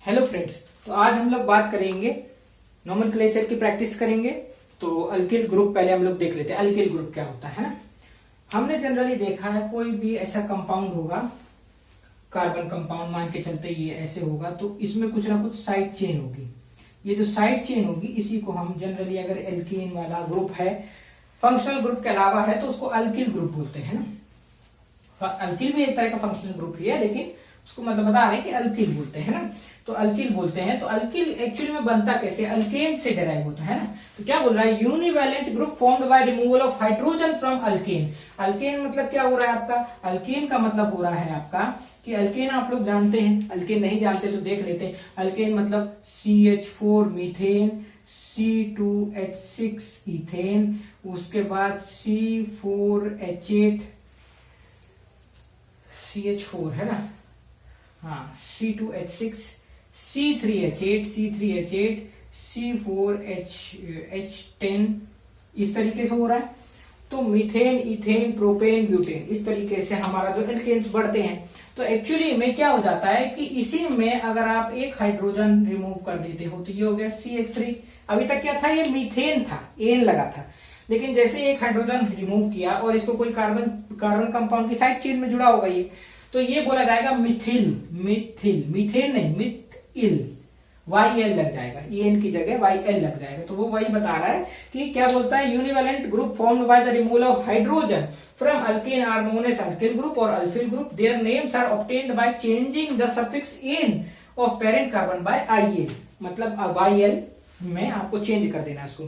Hello friends, तो आज हम लोग बात करेंगे नोमेनक्लेचर की प्रैक्टिस करेंगे। तो अल्किल ग्रुप पहले हम लोग देख लेते हैं अल्किल ग्रुप क्या होता है ना। हमने जनरली देखा है कोई भी ऐसा कंपाउंड होगा, कार्बन कंपाउंड मान के चलते ये ऐसे होगा तो इसमें कुछ ना कुछ साइड चेन होगी। ये जो साइड चेन होगी इसी को हम जनरली अगर एल्कीन वाला ग्रुप है, फंक्शनल ग्रुप के अलावा है तो उसको अल्किल ग्रुप बोलते हैं ना। अल्किल भी एक तरह का फंक्शनल ग्रुप ही है, लेकिन उसको मतलब बता रहे हैं कि अल्किल बोलते हैं ना। तो अल्किल बोलते हैं। तो अल्किल एक्चुअली में बनता कैसे, अल्केन से डेराइव होता है ना। तो क्या बोल रहा है, univalent group formed by removal of hydrogen from alkane. Alkane मतलब क्या हो रहा है आपका, अल्केन का मतलब हो रहा है आपका कि अल्केन आप लोग जानते हैं, अल्केन नहीं जानते तो देख लेते हैं। अल्केन मतलब CH4 मीथेन, C2H6 इथेन, उसके बाद C4H8 CH4 है ना, हाँ C2H6 C3H8 C4H10 इस तरीके से हो रहा है। तो मीथेन, इथेन, प्रोपेन, ब्यूटेन इस तरीके से हमारा जो एल्केन्स बढ़ते हैं। तो एक्चुअली में क्या हो जाता है कि इसी में अगर आप एक हाइड्रोजन रिमूव कर देते हो तो ये हो गया CH3। अभी तक क्या था, ये मीथेन था, एन लगा था, लेकिन जैसे एक हाइड्रोजन रिमूव किया और इसको कोई कार्बन कंपाउंड की साइड चेन में जुड़ा होगा ये, तो ये बोला जाएगा मिथिल। मीथेन नहीं, मिथिल, YL लग जाएगा, EN की जगह YL लग जाएगा। तो वो वही बता रहा है कि क्या बोलता है, univalent group formed by the removal of hydrogen from alkane are known as alkyl group और अल्फिल group. Their names are obtained by changing the suffix ane of parent carbon by IL। मतलब YL में आपको change कर देना इसको,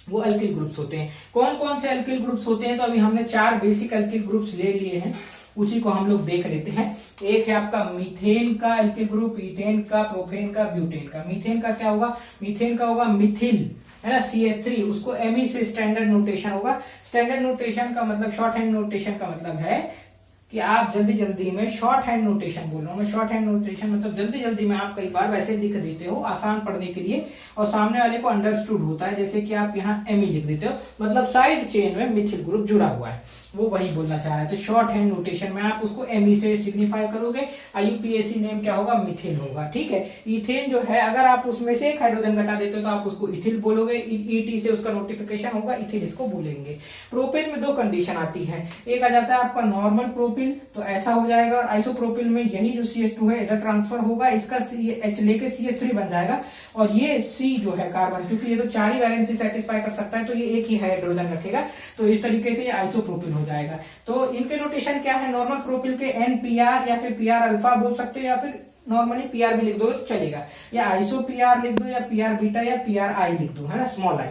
वो alkyl groups होते हैं। कौन कौन से अल्किल ग्रुप्स होते हैं, तो अभी हमने 4 बेसिक अल्किल ग्रुप्स ले लिए हैं, उसी को हम लोग देख लेते हैं। एक है आपका मीथेन का अल्किल ग्रुप, इथेन का, प्रोपेन का, ब्यूटेन का। मीथेन का क्या होगा, मीथेन का होगा मिथिल है ना, CH3, उसको Me से स्टैंडर्ड नोटेशन होगा। स्टैंडर्ड नोटेशन का मतलब शॉर्ट हैंड नोटेशन का मतलब है कि आप जल्दी जल्दी में शॉर्ट हैंड नोटेशन बोल रहा हूं मैं। शॉर्ट हैंड नोटेशन मतलब जल्दी जल्दी में आप कई बार वैसे लिख देते हो आसान पढ़ने के लिए और सामने वाले को अंडरस्टूड होता है, जैसे कि आप यहाँ Me लिख देते हो, मतलब साइड चेन में मिथिल ग्रुप जुड़ा हुआ है, वो वही बोलना चाह रहा है। तो शॉर्ट हैंड नोटेशन में आप उसको Me से सिग्निफाई करोगे, IUPAC नेम क्या होगा, मिथिल होगा। ठीक है। इथेन जो है अगर आप उसमें से एक हाइड्रोजन घटा देते हो तो आप उसको इथिल बोलोगे, ET से उसका नोटिफिकेशन होगा, इथिल इसको बोलेंगे। प्रोपेन में 2 कंडीशन आती है, एक आ जाता है आपका नॉर्मल प्रोपिल, तो ऐसा हो जाएगा, और आइसोप्रोपिल में यही जो CH2 है इधर ट्रांसफर होगा, इसका H लेके CH3 बन जाएगा, और ये C जो है कार्बन, क्योंकि ये तो 4 ही वैलेंसी सेटिस्फाई कर सकता है तो ये एक ही हाइड्रोजन रखेगा, तो इस तरीके से ये आइसोप्रोपिल हो जाएगा। तो इनके नोटेशन क्या है, नॉर्मल प्रोपिल के NPR या फिर PR अल्फा बोल सकते हो, या फिर नॉर्मली PR भी लिख दो तो चलेगा, या आइसो PR लिख दो, या PR बीटा, या PRI लिख दो, है ना, स्मॉल आई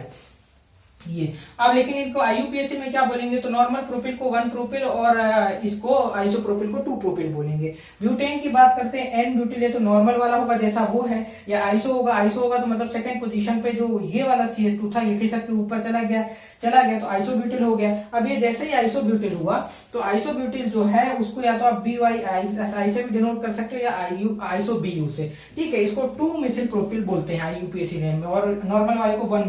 ये। अब लेकिन इनको IUPAC में क्या बोलेंगे, तो नॉर्मल प्रोपिल को 1 प्रोपिल और इसको आइसोप्रोपिल को 2 प्रोपिल बोलेंगे। ब्यूटेन की बात करते हैं, N ब्यूटिल है तो नॉर्मल वाला होगा जैसा वो है, या आइसो होगा। आइसो होगा तो मतलब सेकंड पोजीशन पे जो ये वाला CH2 था ये खिसक के ऊपर चला गया तो आइसो ब्यूटिल हो गया। अब ये जैसे ही आइसो ब्यूटिल हुआ तो आइसो ब्यूटिल जो है उसको या तो आप BYI से भी डिनोट कर सकते हो, या आइसो BU से। ठीक है, इसको 2 मिथिल प्रोपिल बोलते हैं IUPAC नेम में, और नॉर्मल वाले को 1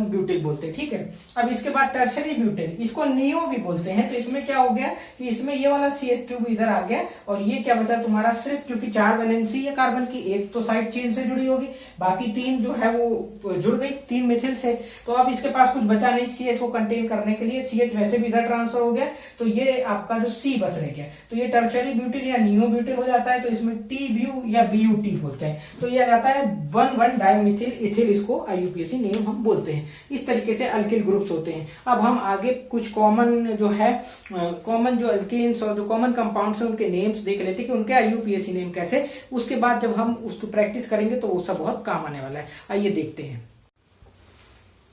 ब्यूटिल बोलते हैं। ठीक है। अब इसके बाद टर्शरी ब्यूटिल, इसको नियो भी बोलते हैं। तो इसमें क्या हो गया कि इसमें ये वाला CH2 भी इधर आ गया, और ये क्या बचा तुम्हारा, सिर्फ क्योंकि 4 वैलेंसी है कार्बन की, एक तो साइड चेन से जुड़ी होगी, बाकी 3 जो है वो जुड़ गई 3 मिथिल से। तो अब इसके पास कुछ बचा नहीं CH को कंटेन करने के लिए, CH वैसे भी इधर ट्रांसफर हो गया, तो ये आपका जो C बस रह गया, तो ये टर्शरी ब्यूटिल या नियो ब्यूटिल हो जाता है। तो इसमें TBU या BUT बोलते हैं। तो ये आ जाता है 1,1 डाइमिथिल इथिल, इसको IUPAC नेम हम बोलते हैं। इस तरीके से अल्किल ग्रुप्स होते हैं। अब हम आगे कुछ कॉमन जो है, कॉमन जो अल्केन्स और जो कॉमन कंपाउंड्स हैं उनके नेम्स देख लेते हैं कि उनके IUPAC नेम कैसे। उसके बाद जब हम उसको प्रैक्टिस करेंगे तो वो सब बहुत काम आने वाला है। आइए देखते हैं।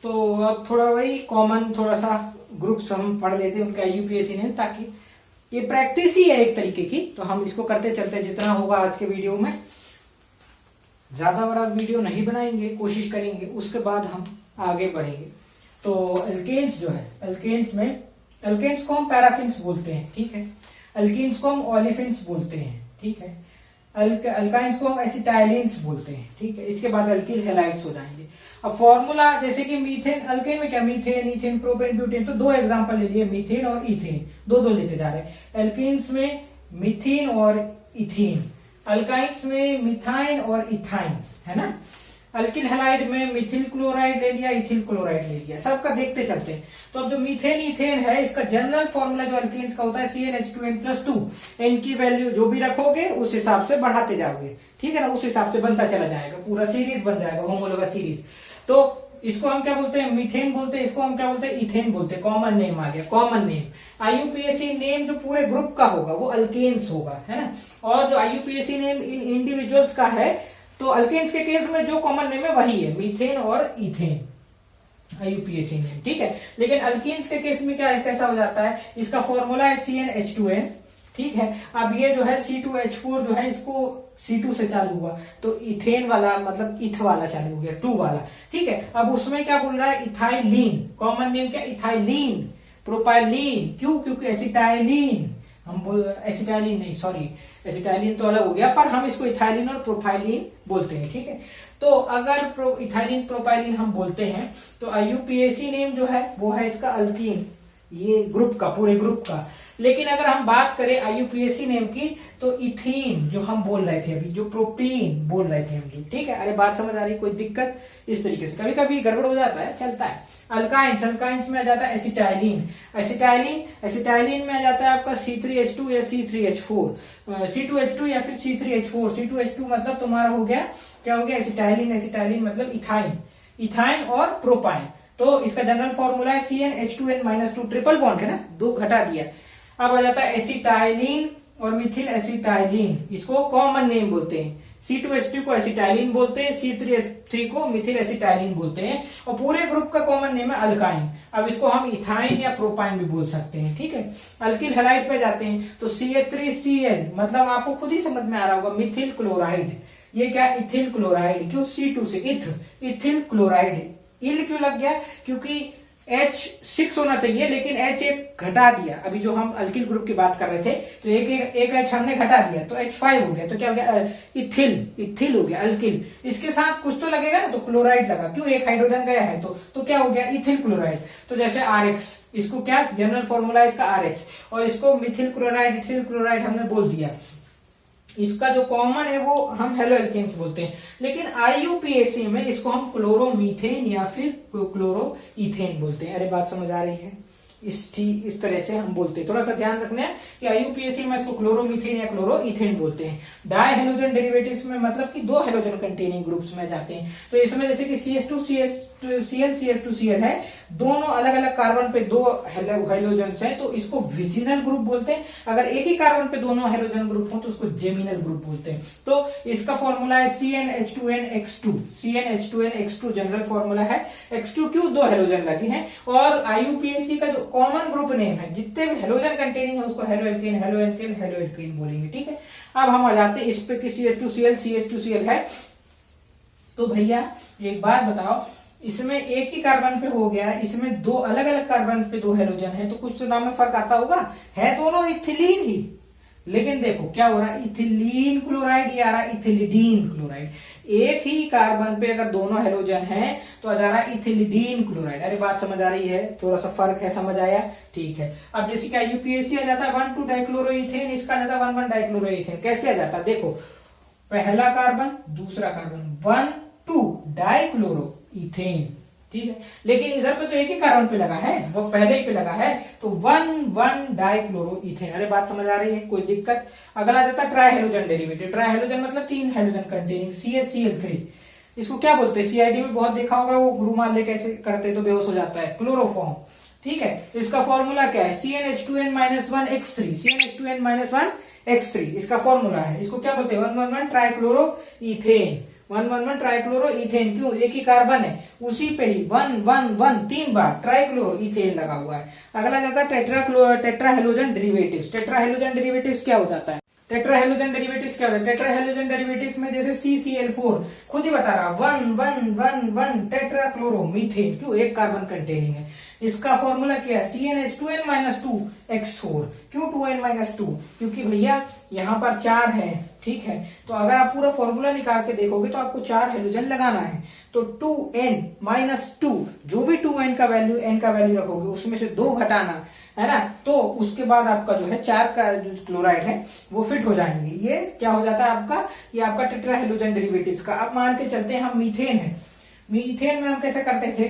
तो अब थोड़ा वही कॉमन थोड़ा सा ग्रुप्स हम पढ़ लेते हैं उनके IUPAC नेम, ताकि ये प्रैक्टिस ही है एक तरीके की। तो हम इसको करते चलते जितना होगा आज के वीडियो में, ज्यादा बड़ा वीडियो नहीं बनाएंगे, कोशिश करेंगे, उसके बाद हम आगे बढ़ेंगे। तो अल्केन्स जो है, अल्केन्स को हम पैराफिन्स बोलते हैं। ठीक है। अल्कीन्स को हम ओलेफिन्स बोलते हैं। ठीक है। अल्काइंस को हम एसिटाइलिन्स बोलते हैं। ठीक है। इसके बाद अल्किल हैलाइड्स हो जाएंगे। अब फॉर्मूला जैसे कि मीथेन, अल्केन में क्या, मीथेन, इथेन, प्रोपेन, ब्यूटेन, तो 2 एग्जांपल ले लिए, मीथेन और इथेन, दो लेते जा रहे हैं। अल्कीन्स में मीथेन और इथेन, अल्काइंस में मिथाइन और इथाइन, है ना। अल्किल हैलाइड में मिथिल क्लोराइड ले लिया, इथिल क्लोराइड ले लिया, सबका देखते चलते हैं। तो अब जो मीथेन इथेन है, इसका जनरल फॉर्मूला जो अल्केन्स का होता है CnH2n+2, n की वैल्यू जो भी रखोगे उस हिसाब से बढ़ाते जाओगे, ठीक है ना, उस हिसाब से बनता चला जाएगा, पूरा सीरीज बन जाएगा, होमोलोगस सीरीज। तो इसको हम क्या बोलते हैं, मीथेन बोलते हैं, इसको हम क्या बोलते हैं, इथेन बोलते हैं। कॉमन नेम आ गया, कॉमन नेम। आईयूपीएसी नेम जो पूरे ग्रुप का होगा वो अल्केन्स होगा, है ना। और जो आईयूपीएसी नेम इन इंडिविजुअल्स का है, तो अल्केन्स के केस में जो कॉमन नेम है वही है, मीथेन और इथेन, आईयूपीएसी नेम, ठीक है। लेकिन अल्केन्स के केस में क्या कैसा हो जाता है, इसका फॉर्मूला है CnH2n, ठीक है। अब ये जो है C2H4 जो है, इसको C2 से चालू हुआ, तो इथेन वाला मतलब इथ वाला चालू हो गया, 2 वाला, ठीक है। अब उसमें क्या बोल रहा है, इथाइलिन, कॉमन नेम क्या, इथाइलिन, प्रोपाइलिन, क्यों, क्योंकि एसिटाइलिन, हम बोल एसिटाइलिन नहीं, सॉरी, एसिटाइलिन तो अलग हो गया, पर हम इसको इथाइलिन और प्रोपाइलिन बोलते हैं, ठीक है। तो अगर इथाइलिन प्रोपाइलिन हम बोलते हैं, तो आईयूपीएसी नेम जो है वो है इसका अल्कीन, ये ग्रुप का, पूरे ग्रुप का। लेकिन अगर हम बात करें आईयूपीएसी नेम की, तो इथीन जो हम बोल रहे थे अभी, जो प्रोपीन बोल रहे थे हम लोग, ठीक है। अरे बात समझ आ रही, कोई दिक्कत, इस तरीके से कभी कभी गड़बड़ हो जाता है, चलता है। अल्काइंस, अल्काइंस में आ जाता है एसिटाइलिन, एसिटाइलिन, एसिटाइलिन में आ जाता है आपका C3H2 या C3H4, C2H2 या फिर C3H4। C2H2 मतलब तुम्हारा हो गया, क्या हो गया, एसिटाइलिन, एसिटाइलिन मतलब इथाइन, इथाइन और प्रोपाइन। तो इसका जनरल फॉर्मूला है CnH2n-2, ट्रिपल बॉन्ड है ना, 2 घटा दिया। अब आ जाता है एसिटाइलिन और मिथिल एसिटाइलिन, इसको कॉमन नेम बोलते हैं। C2H2 को एसिटाइलिन बोलते हैं, C3H3 को मिथिल एसिटाइलिन बोलते हैं, और पूरे ग्रुप का कॉमन नेम है अल्काइन। अब इसको हम इथाइन या प्रोपाइन भी बोल सकते हैं, ठीक है। अल्किल हैलाइड पे जाते हैं, तो CH3Cl मतलब आपको खुद ही समझ में आ रहा होगा, मिथिल क्लोराइड, ये क्या, इथिल क्लोराइड, क्यों, C2 से इथ, इथिल क्लोराइड। इल क्यों लग गया, क्योंकि H6 होना चाहिए, लेकिन H एक घटा दिया। अभी जो हम अल्किल ग्रुप की बात कर रहे थे, तो एक H हमने घटा दिया, तो H5 हो गया, तो क्या हो गया, इथिल, इथिल हो गया, अल्किल। इसके साथ कुछ तो लगेगा ना, तो क्लोराइड लगा, क्यों, एक हाइड्रोजन गया है, तो क्या हो गया, इथिल क्लोराइड। तो जैसे RX, इसको क्या जनरल फॉर्मूला है इसका RX, और इसको मिथिल क्लोराइड, इथिल क्लोराइड हमने बोल दिया। इसका जो कॉमन है वो हम हेलो एल्केन्स बोलते हैं, लेकिन आईयूपीएसी में इसको हम क्लोरोमीथेन या फिर क्लोरो इथेन बोलते हैं। अरे बात समझ आ रही है, इस तरह से हम बोलते हैं। थोड़ा सा ध्यान रखना है कि आईयूपीएसी में इसको क्लोरोमीथेन या क्लोरो इथेन बोलते हैं। डाई हेलोजन डेरिवेटिव्स में मतलब कि 2 हेलोजन कंटेनिंग ग्रुप्स में जाते हैं। तो इसमें जैसे कि CH2CH2Cl है, दोनों अलग अलग कार्बन पे 2 हेलोजन हैं, तो इसको विजिनल ग्रुप बोलते हैं। अगर एक ही कार्बन पे दोनों हेलोजन ग्रुप हो तो उसको जेमिनल ग्रुप बोलते हैं। तो इसका फॉर्मूला है CnH2nX2, CnH2nX2 जनरल फॉर्मूला है। X2 क्यों, 2 हेलोजन लगे हैं, और आईयूपीएसी का जो कॉमन ग्रुप नेम है, जितने भी हेलोजन कंटेनिंग है उसको halo alkane, halo alkane, halo alkane बोलेंगे, ठीक है। अब हम आ जाते हैं इस पे कि CH2Cl, CH2Cl है, तो भैया एक बात बताओ, इसमें एक ही कार्बन पे हो गया, इसमें 2 अलग अलग कार्बन पे 2 हेलोजन है, तो कुछ तो नाम में फर्क आता होगा, है दोनों इथिलीन ही, लेकिन देखो क्या हो रहा है, इथिलीन क्लोराइड, ये आ रहा है इथिलिडीन क्लोराइड। एक ही कार्बन पे अगर दोनों हेलोजन हैं तो आ जा रहा है इथिलिडीन क्लोराइड। अरे बात समझ आ रही है, थोड़ा सा फर्क है, समझ आया, ठीक है। अब जैसे क्या यूपीएसी आ जाता है 1,2 डाइक्लोरोइथेन, इसका आ जाता है 1,1 डाइक्लोरोइथेन। कैसे आ जाता है, देखो पहला कार्बन दूसरा कार्बन, 1,2 डाइक्लोरो इथेन, ठीक है। लेकिन इधर पे तो एक ही कार्बन पे लगा है, वो पहले ही पे लगा है, तो 1,1 डाइक्लोरो इथेन। अरे बात समझ आ रही है, कोई दिक्कत। अगला आ जाता है try halogen derivative. Try halogen मतलब 3 हेलोजन कंटेनिंग CHCl3, इसको क्या बोलते हैं, सीआईडी में बहुत देखा होगा, वो गुरु मान ले कैसे करते तो बेहोश हो जाता है, क्लोरोफॉर्म, ठीक है। इसका फॉर्मूला क्या है, CnH2n-1x3, CnH2n-1x3 इसका फॉर्मूला है। इसको क्या बोलते हैं, 1,1 ट्राइक्लोरो इथेन, 1,1 ट्राइक्लोरो इथेन। क्यों, एक ही कार्बन है, उसी पे ही 1,1 3 बार ट्राइक्लोरो इथेन लगा हुआ है। अगला जाता है टेट्राहेलोजन डेरिवेटिव्स। टेट्राहेलोजन डेरिवेटिव्स क्या हो जाता है, टेट्राहेलोजन डेरिवेटिव्स क्या होता है, टेट्राहेलोजन डेरिवेटिव्स में जैसे CCl4 खुद ही बता रहा 1,1,1,1 टेट्राक्लोरोमीथेन, क्यों, एक कार्बन कंटेनिंग है। इसका फॉर्मूला क्या है, CnH2n माइनस 2x4। क्यों 2n माइनस 2? क्योंकि भैया यहाँ पर 4 है, ठीक है। तो अगर आप पूरा फॉर्मूला निकाल के देखोगे तो आपको 4 हाइड्रोजन लगाना है। तो 2n माइनस 2, जो भी 2n का वैल्यू n का वैल्यू रखोगे उसमें से 2 घटाना है ना, तो उसके बाद आपका जो है 4 का जो क्लोराइड है वो फिट हो जाएंगे। ये क्या हो जाता है आपका, ये आपका टेट्राहाइड्रोजन डेरिवेटिव्स का। अब मान के चलते हैं हम मीथेन है, मीथेन में हम कैसे करते थे,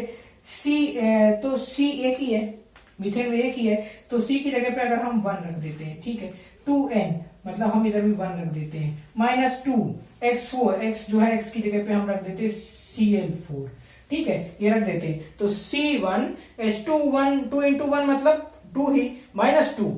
तो C एक ही है, मीथेन में एक ही है, तो C की जगह पे अगर हम 1 रख देते हैं, ठीक है, 2n मतलब हम इधर भी 1 रख देते हैं, माइनस 2x4, x जो है x की जगह पे हम रख देते हैं Cl4, ठीक है, ये रख देते हैं। तो C1H2 2 इंटू 1 मतलब 2 ही, माइनस 2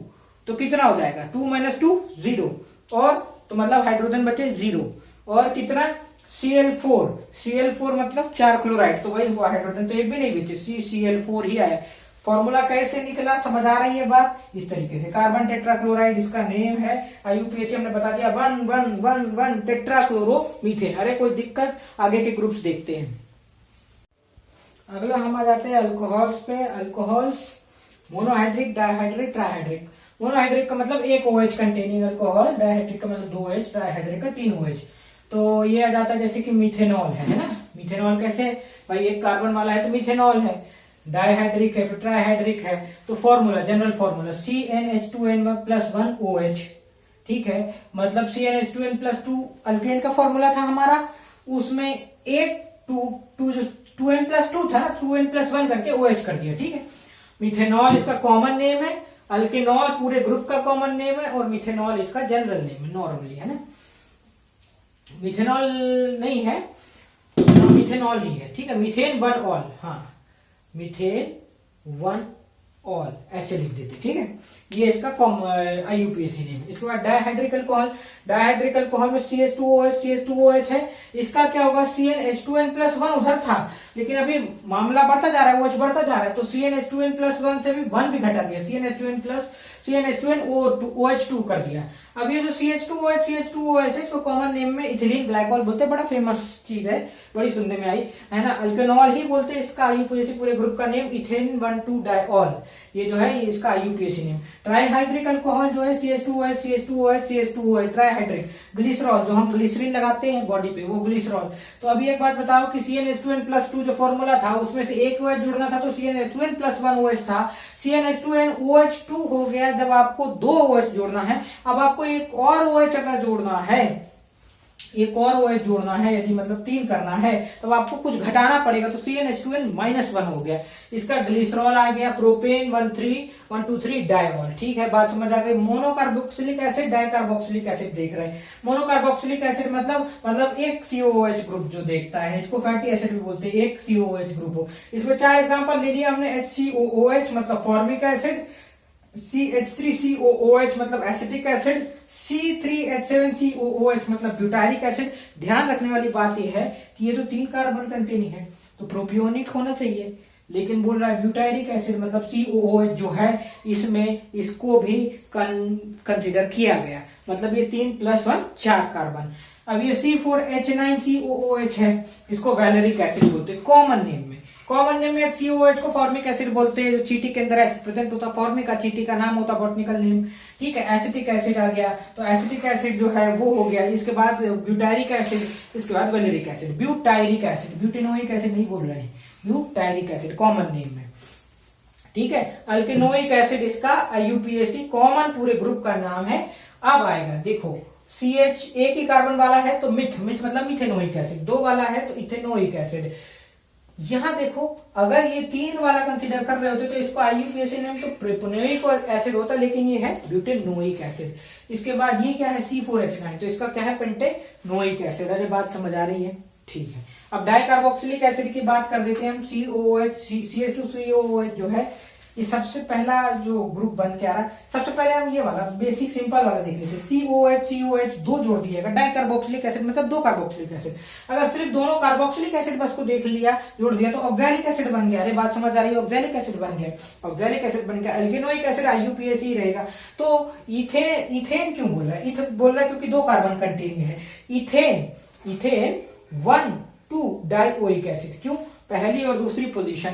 तो कितना हो जाएगा, 2 माइनस 2 0, और तो मतलब हाइड्रोजन बचे 0, और कितना Cl4 मतलब 4 क्लोराइड, तो वही हुआ, हाइड्रोजन तो एक भी नहीं बचे, CCl4 ही आया। फॉर्मूला कैसे निकला, समझ आ रही है बात, इस तरीके से। कार्बन टेट्राक्लोराइड इसका नेम है, IUPAC हमने बता दिया, 1 टेट्राक्लोरोमीथेन। अरे कोई दिक्कत, आगे के ग्रुप्स देखते हैं। अगला हम आ जाते हैं अल्कोहल्स पे। Alcohols monohydric, dihydric, trihydric. Monohydric का मतलब एक OH कंटेनिंग अल्कोहल, डायहाइड्रिक का मतलब 2 OH, ट्राइहाइड्रिक का 3 OH। तो ये आ जाता है जैसे कि मिथेनॉल है ना। मिथेनॉल कैसे भाई, एक कार्बन वाला है तो मिथेनॉल है, डायहाइड्रिक है, फिर ट्राइहाइड्रिक है। तो formula, general formula CnH2n plus 1 OH, ठीक है, मतलब CnH2n प्लस 2 अल्केन का फॉर्मूला था हमारा, उसमें एक 2n प्लस 2 था ना, 2n प्लस 1 करके OH कर दिया, ठीक है। मिथेनॉल इसका कॉमन नेम है, अल्केनॉल पूरे ग्रुप का कॉमन नेम है, और मिथेनॉल इसका जनरल नेम है, नॉर्मली, है ना। मिथेनॉल नहीं है, मिथेनॉल ही है, ठीक है। मीथेन 1 ऑल, हाँ, मीथेन 1 ऑल ऐसे लिख देते, ठीक है। ये इसका IUPAC नेम है। इसके बाद डायहाइड्रिक अल्कोहल, डायहाइड्रिक अल्कोहल में CH2OH है। इसका क्या होगा, CnH2n प्लस 1 उधर था, लेकिन अभी मामला बढ़ता जा रहा है, OH बढ़ता जा रहा है, तो CnH2n प्लस 1 से भी 1 भी घटा दिया, CnH2n OH2 कर दिया। अब ये जो CH2OH है, इसको कॉमन नेम में इथिलीन ग्लाइकॉल बोलते हैं, बड़ा फेमस चीज है, बड़ी सुनने में आई है ना। अल्केनॉल ही बोलते हैं इसका, IUPAC पूरे ग्रुप का नेम इथेन 1,2 डाइऑल, ये जो है इसका IUPAC नेम। ट्राइहाइड्रिक अल्कोहल जो है CH2OH, ट्राइहाइड्रिक। ग्लिसरॉल जो हम ग्लिसरीन लगाते हैं बॉडी पे, वो ग्लिसरॉल। तो अभी एक बात बताओ कि CnH2n प्लस 2 जो फॉर्मूला था उसमें से एक OH जुड़ना था, तो CnH2n प्लस 1 OH था, CnH2n OH2 हो गया जब आपको 2 OH जोड़ना है। अब आपको एक और OH अगर जोड़ना है, एक और OH जोड़ना है, यदि मतलब 3 करना है, तो आपको कुछ घटाना पड़ेगा, तो CnH2n माइनस 1 हो गया, इसका ग्लिसरॉल आ गया, प्रोपेन 1,2,3 डाइऑल, ठीक है। बात समझ आ गई। मोनोकार्बोक्सिलिक एसिड, डाइकार्बोक्सिलिक एसिड देख रहे हैं। मोनोकार्बोक्सिलिक एसिड मतलब एक COOH ग्रुप जो देखता है, इसको फैटी एसिड भी बोलते हैं, एक COOH ग्रुप हो। इसमें 4 एग्जाम्पल ले लिया हमने, HCOOH मतलब फॉर्मिक एसिड, CH3COOH मतलब एसिटिक एसिड, C3H7COOH मतलब ब्यूटारिक एसिड। ध्यान रखने वाली बात यह है कि ये तो 3 कार्बन कंटेनिंग है, तो प्रोपियोनिक होना चाहिए, लेकिन बोल रहा है ब्यूटारिक एसिड मतलब COOH जो है, इसमें इसको भी कंसिडर किया गया, मतलब ये 3 प्लस 1 4 कार्बन। अब ये C4H9COOH है, इसको वैलेरिक एसिड बोलते हैं कॉमन नेम में। कॉमन नेम में COOH को फॉर्मिक एसिड बोलते हैं, जो चीटी के अंदर एसिड प्रेजेंट होता है, फॉर्मिक का चीटी का नाम होता है, बॉटनिकल नेम, ठीक है। एसिटिक एसिड आ गया, तो एसिटिक एसिड जो है वो हो गया। इसके बाद ब्यूटारिक एसिड, इसके बाद valeric acid. Butyric acid, butanoic acid नहीं बोल रहे हैं, ब्यूटायरिक एसिड कॉमन नेम है, ठीक है। अल्केनोइक एसिड इसका IUPAC कॉमन पूरे ग्रुप का नाम है। अब आएगा देखो, CH एक ही कार्बन वाला है तो मिथ मतलब मिथेनोइक एसिड, 2 वाला है तो इथेनोइक एसिड। यहां देखो, अगर ये 3 वाला कंसीडर कर रहे होते तो इसको IUPAC नेम तो प्रोपेनोइक एसिड होता, लेकिन ये है ब्यूटेनोइक एसिड। इसके बाद ये क्या है, C4H9, तो इसका क्या है, पेंटेनोइक एसिड। अरे बात समझ आ रही है, ठीक है। अब डाइकार्बोक्सिलिक एसिड की बात कर देते हैं हम। CH2COOH जो है, ये सबसे पहला जो ग्रुप बन के आ रहा है, सबसे पहले हम ये वाला बेसिक सिंपल वाला देख लेते हैं। COH 2 जोड़ दिएगा, डाइकार्बोक्सिलिक एसिड मतलब 2 कार्बोक्सिलिक एसिड। अगर सिर्फ दोनों कार्बोक्सिलिक एसिड बस को देख लिया, जोड़ दिया, तो ऑक्सैलिक एसिड बन गया। अरे बात समझ आ रही है, ऑक्सैलिक एसिड बन गया, ऑक्सैलिक एसिड बन गया। अल्केनोइक एसिड IUPAC ही रहेगा। तो इथेन क्यों बोल रहा है, बोल रहा है क्योंकि 2 कार्बन कंटेनिंग है। इथेन 1,2 डाइओइक एसिड, क्यों, पहली और दूसरी पोजीशन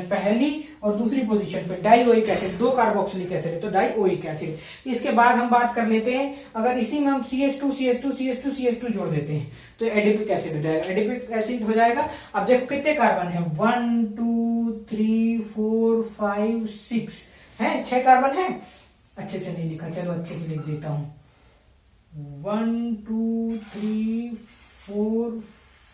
पे डाइओइक एसिड, 2 कार्बोक्सिलिक एसिड है तो डाइओइक एसिड। इसके बाद हम बात कर लेते हैं, अगर इसी में हम CH2 जोड़ देते हैं तो एडिपिक एसिड हो जाएगा, एडिपिक एसिड हो जाएगा। अब देखो कितने कार्बन है, 1 2 3 4 5 6 है, 6 कार्बन है। अच्छे से नहीं लिखा, चलो अच्छे से लिख देता हूं, 1 2 3 4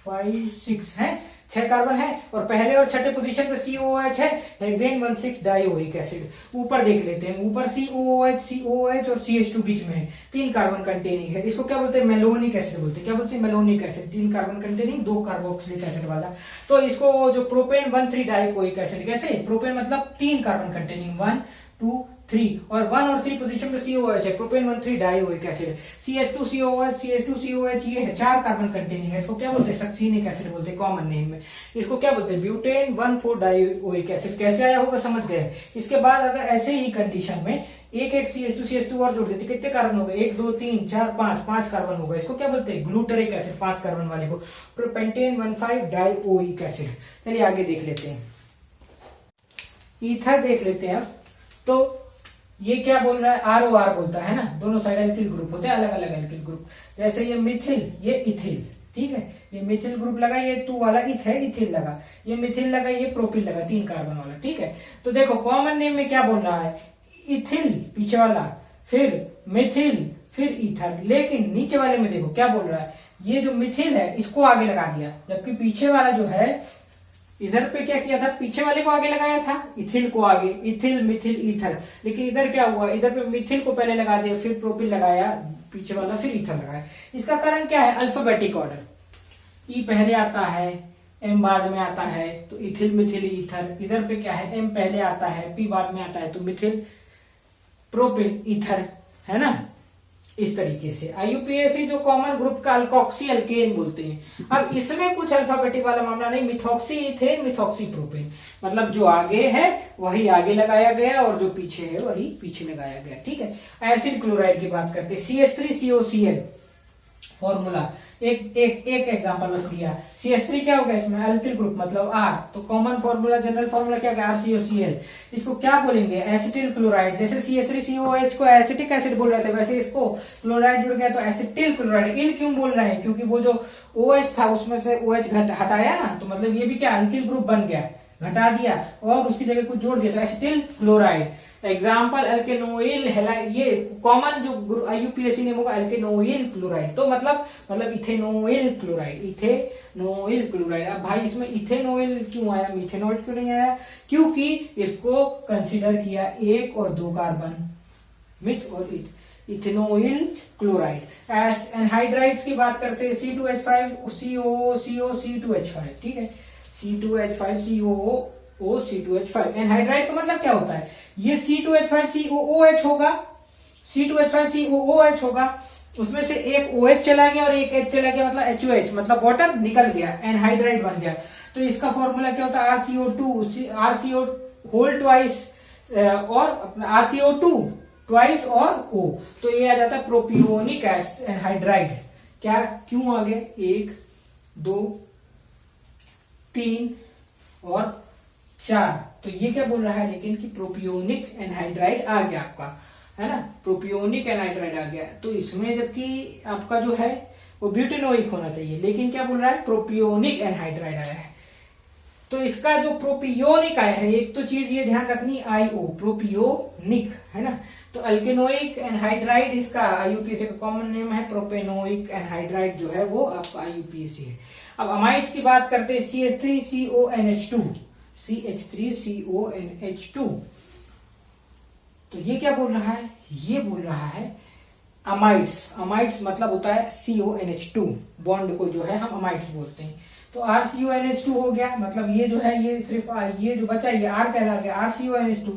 5 6 है, 6 कार्बन है। और पहले और छठे पोजीशन पे COOH है, हेक्सेन 16 डाइओइक एसिड। ऊपर देख लेते हैं, ऊपर COOH और CH2 बीच में है, 3 कार्बन कंटेनिंग है। इसको क्या बोलते हैं, मेलोनिक एसिड बोलते हैं। क्या बोलते हैं, malonic acid, 3 carbon containing, 2 carboxylic acid वाला। तो इसको जो प्रोपेन 1,3 डाइओइक एसिड, कैसे प्रोपेन मतलब 3 कार्बन कंटेनिंग, 1 2 3 और 1 और 3 पोजीशन पे COOH है, प्रोपेन 1,3 डाइओइक एसिड। CH2COH ये है, 4 कार्बन कंटेनिंग है। इसको क्या बोलते हैं, सक्सीनिक एसिड बोलते हैं कॉमन नेम में। इसको क्या बोलते हैं, ब्यूटेन 1,4 डाइओइक एसिड। कैसे आया होगा समझ गए। इसके बाद अगर ऐसे ही कंडीशन में एक CH2 और जोड़ देते, कितने कार्बन हो गए, 1 2 3 4 5 कार्बन होगा। इसको क्या बोलते हैं, ग्लूटरिक एसिड, 5 कार्बन वाले को पेंटेन 1,5 डाइओइक एसिड। चलिए आगे देख लेते हैं, ईथर देख लेते हैं। अब तो ये क्या बोल रहा है, ROR बोलता है ना, दोनों साइड एल्किल ग्रुप होते हैं, अलग अलग एल्किल ग्रुप। जैसे ये मिथिल, ये इथिल, ठीक है, ये मिथिल ग्रुप लगा, ये 2 वाला इथिल लगा, ये मिथिल लगा, ये प्रोपिल लगा, 3 कार्बन वाला, ठीक है। तो देखो कॉमन नेम में क्या बोल रहा है, इथिल पीछे वाला, फिर मिथिल, फिर ईथर। लेकिन नीचे वाले में देखो क्या बोल रहा है, ये जो मिथिल है इसको आगे लगा दिया, जबकि पीछे वाला जो है इधर पे क्या किया था, पीछे वाले को आगे लगाया था, इथिल को आगे, इथिल मिथिल ईथर। लेकिन इधर क्या हुआ, इधर पे मिथिल को पहले लगा दिया, फिर प्रोपिल लगाया पीछे वाला, फिर ईथर लगाया। इसका कारण क्या है, अल्फाबेटिक ऑर्डर, ई पहले आता है, एम बाद में आता है, तो इथिल मिथिल ईथर। इधर पे क्या है, एम पहले आता है, पी बाद में आता है, तो मिथिल प्रोपिल ईथर, है ना। इस तरीके से IUPAC जो कॉमन ग्रुप का अल्कोक्सी अल्केन बोलते हैं। अब इसमें कुछ अल्फाबेटिक वाला मामला नहीं, मिथॉक्सी इथेन, मिथॉक्सी प्रोपेन, मतलब जो आगे है वही आगे लगाया गया और जो पीछे है वही पीछे लगाया गया, ठीक है। एसिड क्लोराइड की बात करते हैं, CH3COCl फॉर्मूला, एक एग्जांपल बस लिया। CH3 क्या होगा इसमें, अल्किल ग्रुप मतलब R, तो कॉमन फॉर्मूला, जनरल फॉर्मूला क्या है, RCOCl। इसको क्या बोलेंगे, एसिटिल क्लोराइड। जैसे CH3COH को एसिटिक एसिड बोल रहे थे, वैसे इसको क्लोराइड जुड़ गया तो एसिटिल क्लोराइड। इल क्यों बोल रहे हैं, क्योंकि वो जो OH था उसमें से OH हटाया ना, तो मतलब ये भी क्या अल्किल ग्रुप बन गया, घटा दिया और उसकी जगह कुछ जोड़ दिया, तो एसिटिल क्लोराइड। एग्जाम्पल अल्केनोइल हैलाइड, ये कॉमन जो IUPAC नेम होगा अल्केनोइल क्लोराइड, तो मतलब इथेनोइल क्लोराइड, इथेनोइल क्लोराइड। अब भाई इसमें इथेनोइल क्यों आया, मिथेनॉल क्यों नहीं आया, क्योंकि इसको कंसीडर किया 1 और 2 कार्बन, मिथ और इथेनोइल क्लोराइड। एनहाइड्राइड्स की बात करते हैं, C2H5 COO C2H5, ठीक है, C2H5 COO C2H5। एनहाइड्राइड का मतलब क्या होता है, ये C2H5 COOH होगा, C2H5 COOH होगा, उसमें से एक OH चला गया और एक H चला गया, मतलब HOH, मतलब वाटर निकल गया, एनहाइड्राइड बन गया। तो इसका फॉर्मूला क्या होता है, RCO होल ट्वाइस और RCO2 ट्वाइस और O, तो ये आ जाता है प्रोपियोनिक एनहाइड्राइड। क्या क्यों आ गए, 1 2 3 और 4, तो ये क्या बोल रहा है लेकिन कि प्रोपियोनिक एनहाइड्राइड आ गया आपका, है ना, प्रोपियोनिक एनहाइड्राइड आ गया। तो इसमें जबकि आपका जो है वो ब्यूटेनोइक होना चाहिए, लेकिन क्या बोल रहा है, प्रोपियोनिक एनहाइड्राइड आया है। तो इसका जो प्रोपियोनिक आया है, एक तो चीज ये ध्यान रखनी, IO प्रोपियोनिक, है ना। तो अल्केनोइक एनहाइड्राइड इसका IUPAC का कॉमन नेम है, प्रोपेनोइक एनहाइड्राइड जो है वो आपका IUPAC है। अब अमाइड्स की बात करते हैं, CH3CONH2, तो ये क्या बोल रहा है, ये बोल रहा है अमाइड्स मतलब होता है CONH2 बॉन्ड को जो है हम अमाइड्स बोलते हैं। तो RCONH2 हो गया, मतलब ये जो है ये सिर्फ ये जो बचा ये R कहला गया, RCONH2।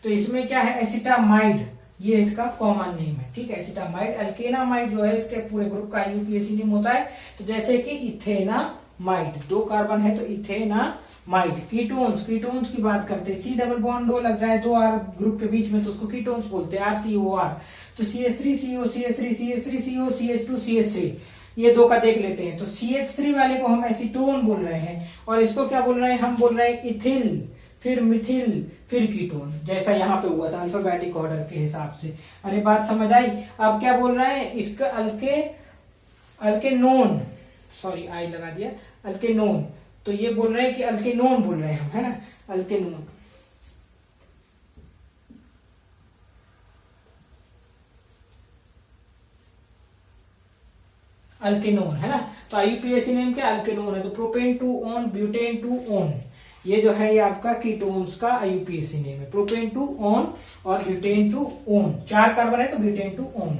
तो इसमें क्या है, एसिटामाइड, ये इसका कॉमन नेम है, ठीक है, एसिटामाइड। अल्केनामाइड जो है इसके पूरे ग्रुप का IUPAC नेम होता है। तो जैसे कि इथेनामाइड, 2 कार्बन है तो इथेनामाइड। कीटोन्स की बात करते हैं, C डबल बॉन्ड लग जाए 2 R ग्रुप के बीच में तो उसको कीटोन्स बोलते हैं, RCOR। तो CH3CO CH3 CH3CO CH2 CH3, ये दो का देख लेते हैं। तो CH3 वाले को हम एसीटोन बोल रहे हैं, और इसको क्या बोल रहे हैं, हम बोल रहे हैं इथिल, फिर मिथिल, फिर कीटोन, जैसा यहाँ पे हुआ था अल्फाबेटिक ऑर्डर के हिसाब से। अरे बात समझ आई। अब क्या बोल रहे हैं, इसका अल्केनोन, सॉरी आई लगा दिया, अल्केनोन। तो ये बोल रहे हैं कि अल्केनोन बोल रहे हैं हम, है ना, अल्केनोन। अल्केनोन है ना। तो आईयूपीएसी नेम क्या, अल्केनोन है। तो propane two own, butane two own, ये जो है ये आपका कीटोन्स का आईयूपीएसी नेम है। प्रोपेन टू ओन और ब्यूटेन टू ओन, 4 कार्बन है तो ब्यूटेन टू ओन।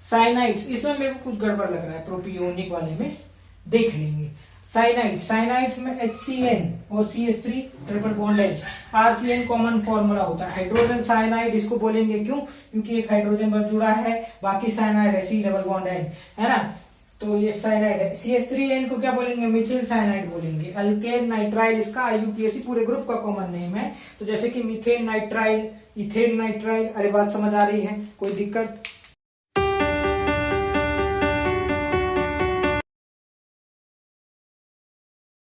साइनाइड्स, इसमें मेरे को कुछ गड़बड़ लग रहा है, प्रोपियोनिक वाले में देख लेंगे। साइनाइड्स में HCN और CH3 triple bond H, RCN common formula होता है। हाइड्रोजन साइनाइड इसको बोलेंगे, क्यों, क्योंकि एक हाइड्रोजन बस जुड़ा है, बाकी साइनाइड है, C डबल बॉन्ड N, है ना। तो ये साइनाइड है। CH3N को क्या बोलेंगे, मिथिल साइनाइड बोलेंगे। अल्केन नाइट्राइल इसका आईयूपीएसी पूरे ग्रुप का कॉमन नेम है। तो जैसे कि मीथेन नाइट्राइल, इथेन नाइट्राइल। अरे बात समझ आ रही है, कोई दिक्कत?